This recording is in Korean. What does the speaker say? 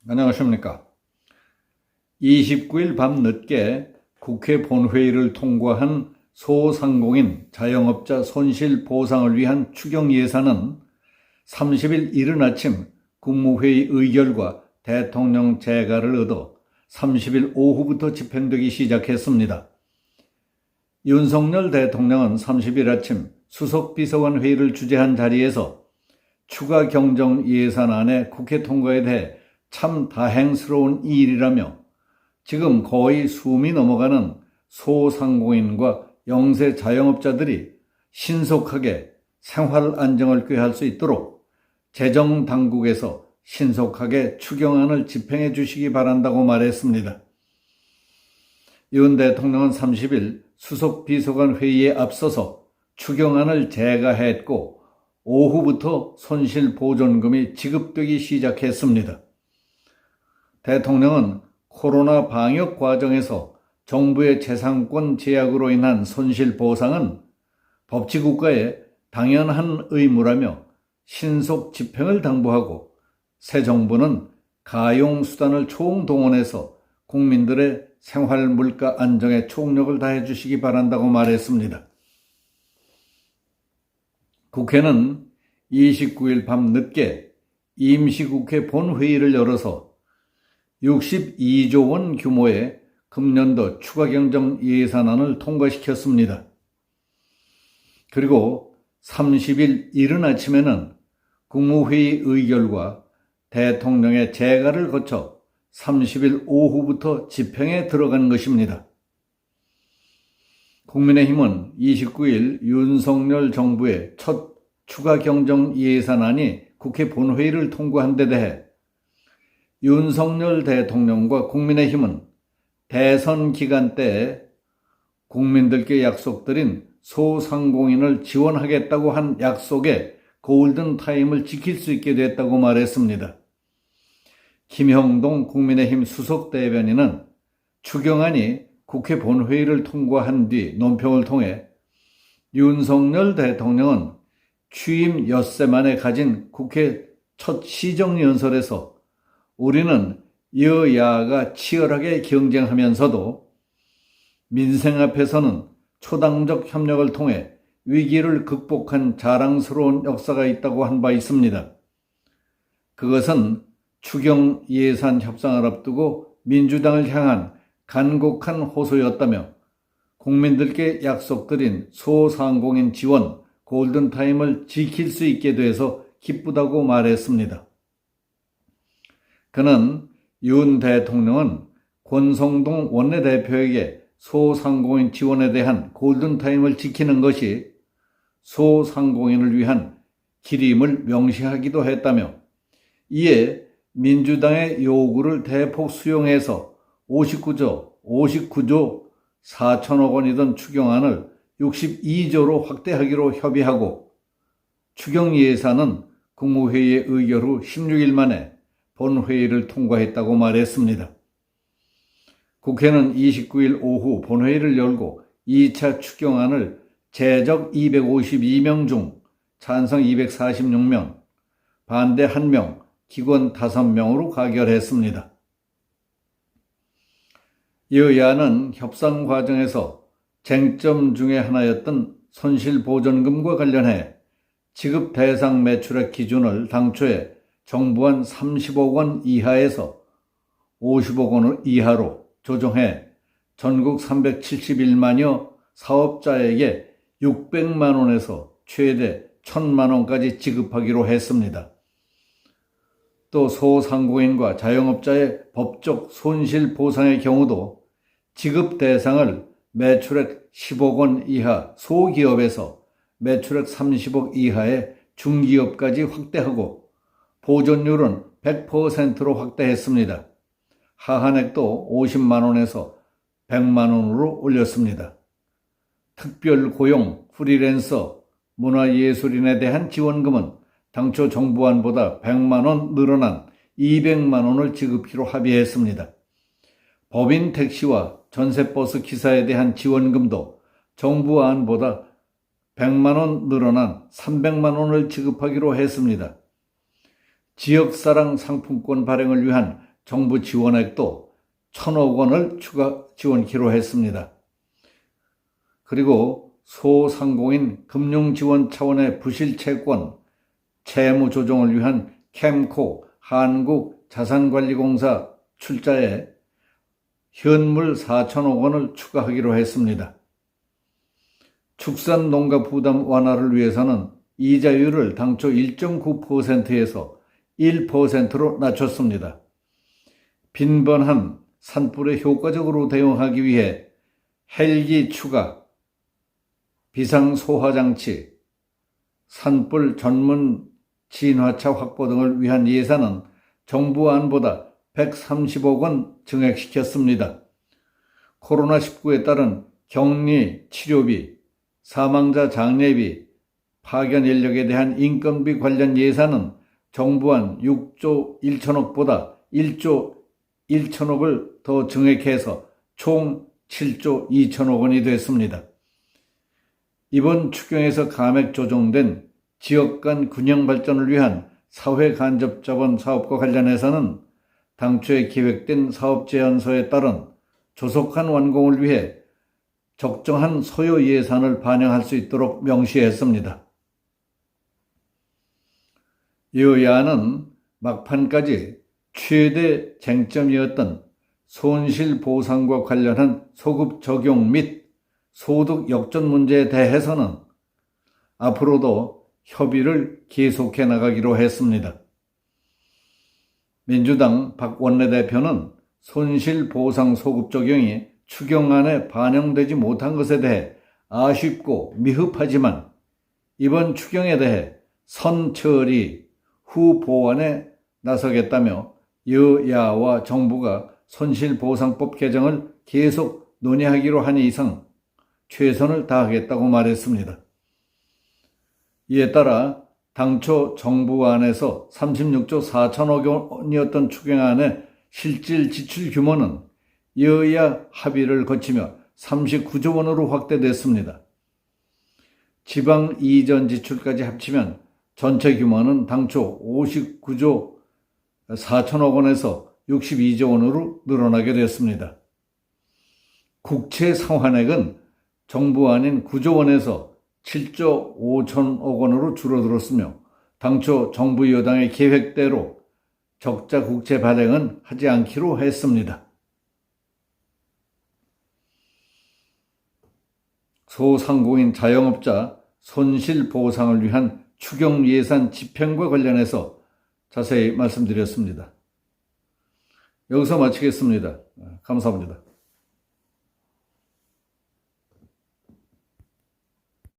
안녕하십니까. 29일 밤늦게 국회 본회의를 통과한 소상공인 자영업자 손실 보상을 위한 추경 예산은 30일 이른 아침 국무회의 의결과 대통령 재가를 얻어 30일 오후부터 집행되기 시작했습니다. 윤석열 대통령은 30일 아침 수석비서관 회의를 주재한 자리에서 추가 경정 예산안의 국회 통과에 대해 참 다행스러운 일이라며 지금 거의 숨이 넘어가는 소상공인과 영세 자영업자들이 신속하게 생활 안정을 꾀할 수 있도록 재정당국에서 신속하게 추경안을 집행해 주시기 바란다고 말했습니다. 윤 대통령은 30일 수석비서관 회의에 앞서서 추경안을 재가했고 오후부터 손실보전금이 지급되기 시작했습니다. 대통령은 코로나 방역 과정에서 정부의 재산권 제약으로 인한 손실보상은 법치국가의 당연한 의무라며 신속 집행을 당부하고 새 정부는 가용수단을 총동원해서 국민들의 생활 물가 안정에 총력을 다해 주시기 바란다고 말했습니다. 국회는 29일 밤 늦게 임시국회 본회의를 열어서 62조 원 규모의 금년도 추가경정 예산안을 통과시켰습니다. 그리고 30일 이른 아침에는 국무회의 의결과 대통령의 재가를 거쳐 30일 오후부터 집행에 들어간 것입니다. 국민의힘은 29일 윤석열 정부의 첫 추가 경정 예산안이 국회 본회의를 통과한 데 대해 윤석열 대통령과 국민의힘은 대선 기간 때에 국민들께 약속드린 소상공인을 지원하겠다고 한 약속의 골든타임을 지킬 수 있게 됐다고 말했습니다. 김형동 국민의힘 수석대변인은 추경안이 국회 본회의를 통과한 뒤 논평을 통해 윤석열 대통령은 취임 엿새 만에 가진 국회 첫 시정연설에서 우리는 여야가 치열하게 경쟁하면서도 민생 앞에서는 초당적 협력을 통해 위기를 극복한 자랑스러운 역사가 있다고 한 바 있습니다. 그것은 추경 예산 협상을 앞두고 민주당을 향한 간곡한 호소였다며 국민들께 약속드린 소상공인 지원 골든타임을 지킬 수 있게 돼서 기쁘다고 말했습니다. 그는 윤 대통령은 권성동 원내대표에게 소상공인 지원에 대한 골든타임을 지키는 것이 소상공인을 위한 길임을 명시하기도 했다며 이에 민주당의 요구를 대폭 수용해서 59조 4천억 원이던 추경안을 62조로 확대하기로 협의하고 추경 예산은 국무회의의 의결 후 16일 만에 본회의를 통과했다고 말했습니다. 국회는 29일 오후 본회의를 열고 2차 추경안을 제적 252명 중 찬성 246명, 반대 1명, 기권 5명으로 가결했습니다. 여야는 협상 과정에서 쟁점 중에 하나였던 손실보전금과 관련해 지급 대상 매출액 기준을 당초에 정부안 30억 원 이하에서 50억 원 이하로 조정해 전국 371만여 사업자에게 600만 원에서 최대 1000만 원까지 지급하기로 했습니다. 또 소상공인과 자영업자의 법적 손실 보상의 경우도 지급 대상을 매출액 10억 원 이하 소기업에서 매출액 30억 이하의 중기업까지 확대하고 보존율은 100%로 확대했습니다. 하한액도 50만 원에서 100만 원으로 올렸습니다. 특별 고용, 프리랜서, 문화예술인에 대한 지원금은 당초 정부안보다 100만 원 늘어난 200만 원을 지급하기로 합의했습니다. 법인 택시와 전세버스 기사에 대한 지원금도 정부안보다 100만 원 늘어난 300만 원을 지급하기로 했습니다. 지역사랑 상품권 발행을 위한 정부 지원액도 1,000억 원을 추가 지원키로 했습니다. 그리고 소상공인 금융지원 차원의 부실채권, 채무 조정을 위한 캠코 한국자산관리공사 출자에 현물 4천억 원을 추가하기로 했습니다. 축산농가 부담 완화를 위해서는 이자율을 당초 1.9%에서 1%로 낮췄습니다. 빈번한 산불에 효과적으로 대응하기 위해 헬기 추가, 비상소화장치, 산불 전문 진화차 확보 등을 위한 예산은 정부안보다 130억 원 증액시켰습니다. 코로나19에 따른 격리 치료비, 사망자 장례비, 파견 인력에 대한 인건비 관련 예산은 정부안 6조 1천억보다 1조 1천억을 더 증액해서 총 7조 2천억 원이 됐습니다. 이번 추경에서 감액 조정된 지역 간 균형 발전을 위한 사회간접자본 사업과 관련해서는 당초에 기획된 사업 제안서에 따른 조속한 완공을 위해 적정한 소요 예산을 반영할 수 있도록 명시했습니다. 여야는 막판까지 최대 쟁점이었던 손실보상과 관련한 소급 적용 및 소득 역전 문제에 대해서는 앞으로도 협의를 계속해 나가기로 했습니다. 민주당 박 원내대표는 손실보상 소급 적용이 추경안에 반영되지 못한 것에 대해 아쉽고 미흡하지만 이번 추경에 대해 선처리 후 보완에 나서겠다며 여야와 정부가 손실보상법 개정을 계속 논의하기로 한 이상 최선을 다하겠다고 말했습니다. 이에 따라 당초 정부안에서 36조 4천억 원이었던 추경안의 실질 지출 규모는 여야 합의를 거치며 39조 원으로 확대됐습니다. 지방 이전 지출까지 합치면 전체 규모는 당초 59조 4천억 원에서 62조 원으로 늘어나게 됐습니다. 국채 상환액은 정부안인 9조 원에서 7조 5천억 원으로 줄어들었으며 당초 정부 여당의 계획대로 적자 국채 발행은 하지 않기로 했습니다. 소상공인 자영업자 손실보상을 위한 추경 예산 집행과 관련해서 자세히 말씀드렸습니다. 여기서 마치겠습니다. 감사합니다.